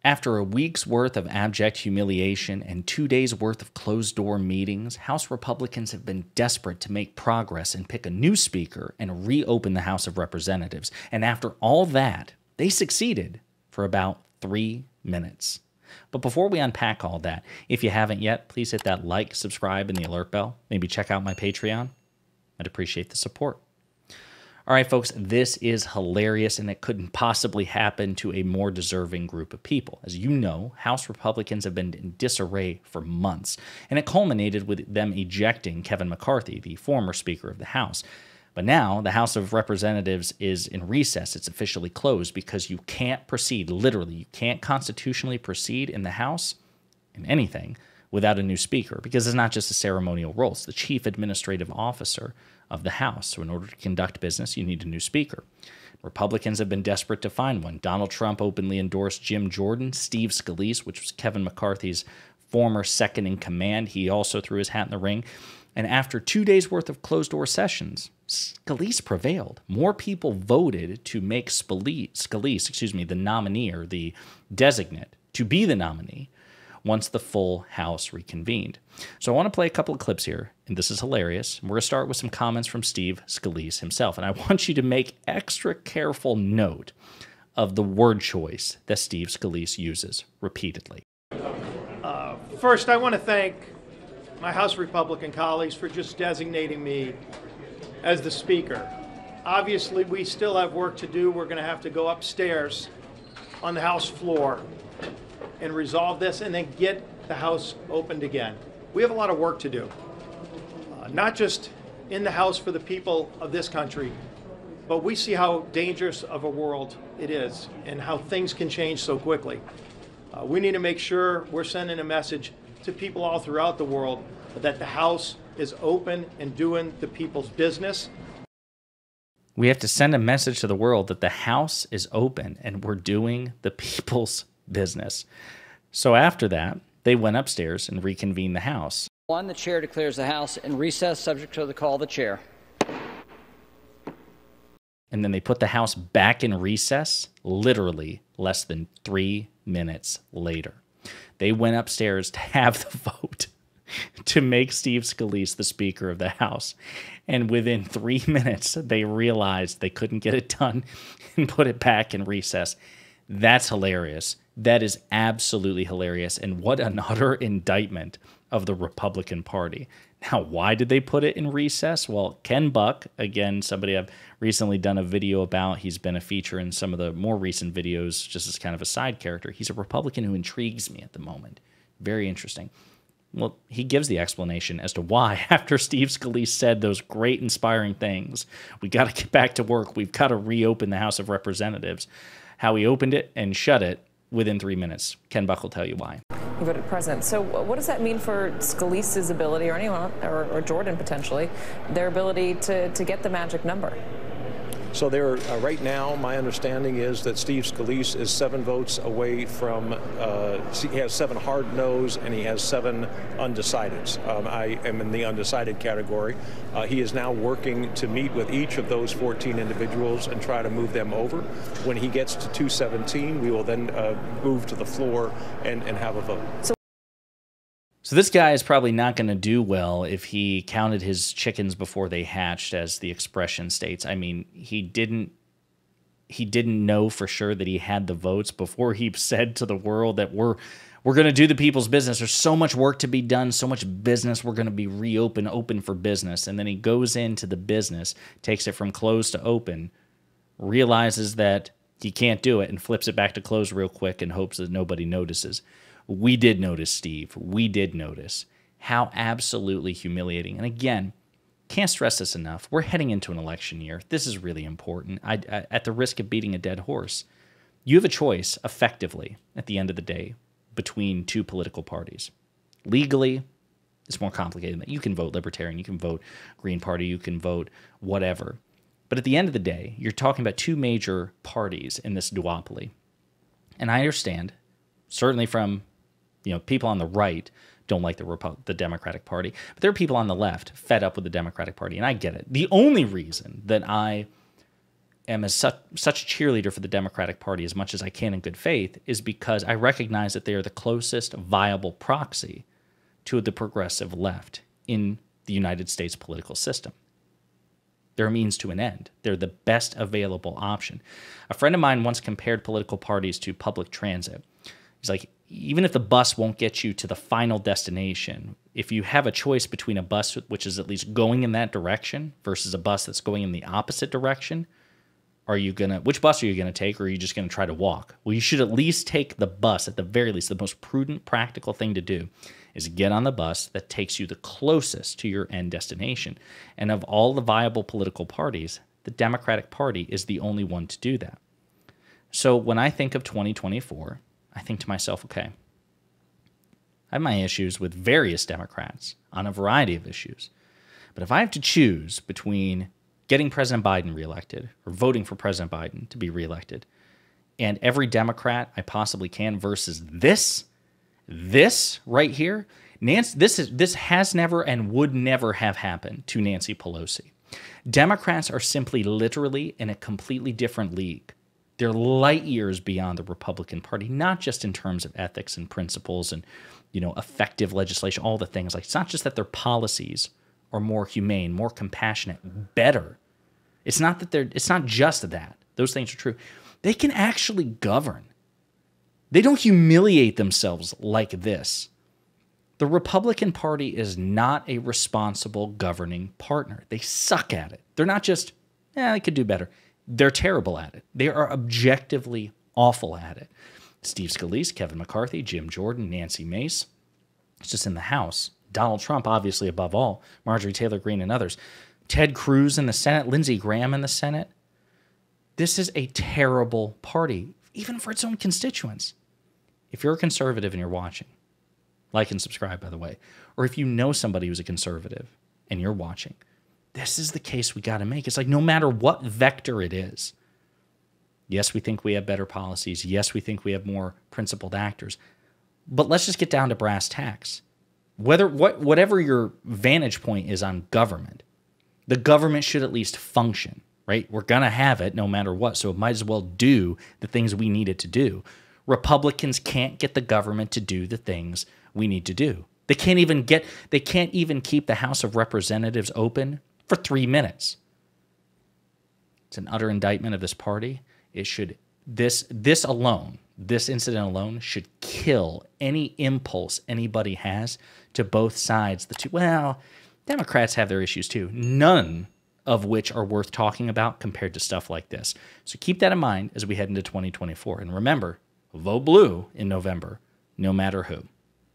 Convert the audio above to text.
After a week's worth of abject humiliation and 2 days' worth of closed-door meetings, House Republicans have been desperate to make progress and pick a new speaker and reopen the House of Representatives. And after all that, they succeeded for about 3 minutes. But before we unpack all that, if you haven't yet, please hit that like, subscribe, and the alert bell. Maybe check out my Patreon. I'd appreciate the support. All right, folks, this is hilarious, and it couldn't possibly happen to a more deserving group of people. As you know, House Republicans have been in disarray for months, and it culminated with them ejecting Kevin McCarthy, the former Speaker of the House. But now the House of Representatives is in recess. It's officially closed because you can't proceed, literally, you can't constitutionally proceed in the House in anything without a new speaker, because it's not just a ceremonial role. It's the chief administrative officer of the House. So in order to conduct business, you need a new speaker. Republicans have been desperate to find one. Donald Trump openly endorsed Jim Jordan. Steve Scalise, which was Kevin McCarthy's former second-in-command, he also threw his hat in the ring. And after 2 days' worth of closed-door sessions, Scalise prevailed. More people voted to make Scalise, the nominee or the designate, to be the nominee once the full House reconvened. So I want to play a couple of clips here, and this is hilarious. We're going to start with some comments from Steve Scalise himself, and I want you to make extra careful note of the word choice that Steve Scalise uses repeatedly. First, I want to thank my House Republican colleagues for just designating me as the Speaker. Obviously, we still have work to do. We're going to have to go upstairs on the House floor and resolve this and then get the House opened again. We have a lot of work to do, not just in the House for the people of this country, but we see how dangerous of a world it is and how things can change so quickly. We need to make sure we're sending a message to people all throughout the world that the House is open and doing the people's business. We have to send a message to the world that the House is open and we're doing the people's business. So after that, they went upstairs and reconvened the House. 1, the chair declares the House in recess subject to the call of the chair. And then they put the House back in recess, literally less than 3 minutes later. They went upstairs to have the vote to make Steve Scalise the Speaker of the House. And within 3 minutes, they realized they couldn't get it done and put it back in recess. That's hilarious. That is absolutely hilarious. And what an utter indictment of the Republican Party. Now, why did they put it in recess? Well, Ken Buck, again, somebody I've recently done a video about. He's been a feature in some of the more recent videos, just as kind of a side character. He's a Republican who intrigues me at the moment. Very interesting. Well, he gives the explanation as to why, after Steve Scalise said those great, inspiring things, we got to get back to work, we've got to reopen the House of Representatives, how he opened it and shut it within 3 minutes. Ken Buck will tell you why. He voted present. So what does that mean for Scalise's ability, or anyone, or Jordan potentially, their ability to get the magic number? So there, right now, my understanding is that Steve Scalise is 7 votes away from, he has 7 hard no's and he has 7 undecideds. I am in the undecided category. He is now working to meet with each of those 14 individuals and try to move them over. When he gets to 217, we will then move to the floor and have a vote. So this guy is probably not going to do well if he counted his chickens before they hatched, as the expression states. I mean, he didn't know for sure that he had the votes before he said to the world that we're going to do the people's business. There's so much work to be done, so much business. We're going to be open for business. And then he goes into the business, takes it from closed to open, realizes that he can't do it, and flips it back to close real quick and hopes that nobody notices. We did notice, Steve. We did notice how absolutely humiliating. And again, can't stress this enough. We're heading into an election year. This is really important. At the risk of beating a dead horse, you have a choice, effectively, at the end of the day, between 2 political parties. Legally, it's more complicated than that. You can vote Libertarian, you can vote Green Party, you can vote whatever. But at the end of the day, you're talking about 2 major parties in this duopoly. And I understand, certainly from people on the right don't like the Democratic Party, but there are people on the left fed up with the Democratic Party, and I get it. The only reason that I am such a cheerleader for the Democratic Party as much as I can in good faith is because I recognize that they are the closest viable proxy to the progressive left in the United States political system. They're a means to an end. They're the best available option. A friend of mine once compared political parties to public transit. He's like, even if the bus won't get you to the final destination, if you have a choice between a bus which is at least going in that direction versus a bus that's going in the opposite direction, which bus are you going to take, or are you just going to try to walk? Well, you should at least take the bus. At the very least, the most prudent, practical thing to do is get on the bus that takes you the closest to your end destination. And of all the viable political parties, the Democratic Party is the only one to do that. So when I think of 2024, I think to myself, okay, I have my issues with various Democrats on a variety of issues. But if I have to choose between getting President Biden reelected or voting for President Biden to be reelected and every Democrat I possibly can versus this right here, this has never and would never have happened to Nancy Pelosi. Democrats are simply literally in a completely different league. They're light years beyond the Republican Party, not just in terms of ethics and principles and, effective legislation, all the things. Like, it's not just that their policies are more humane, more compassionate, better. It's not just that. Those things are true. They can actually govern. They don't humiliate themselves like this. The Republican Party is not a responsible governing partner. They suck at it. They're not just, they could do better. They're terrible at it. They are objectively awful at it. Steve Scalise, Kevin McCarthy, Jim Jordan, Nancy Mace. It's just in the House. Donald Trump, obviously, above all. Marjorie Taylor Greene and others. Ted Cruz in the Senate. Lindsey Graham in the Senate. This is a terrible party, even for its own constituents. If you're a conservative and you're watching, like and subscribe, by the way, or if you know somebody who's a conservative and you're watching, this is the case we got to make. It's like no matter what vector it is, yes, we think we have better policies. Yes, we think we have more principled actors. But let's just get down to brass tacks. Whatever your vantage point is on government, the government should at least function, right? We're going to have it no matter what, so it might as well do the things we need it to do. Republicans can't get the government to do the things we need to do. They can't even keep the House of Representatives open for 3 minutes. It's an utter indictment of this party. This incident alone should kill any impulse anybody has to both sides. Democrats have their issues too, none of which are worth talking about compared to stuff like this. So keep that in mind as we head into 2024. And remember, vote blue in November, no matter who.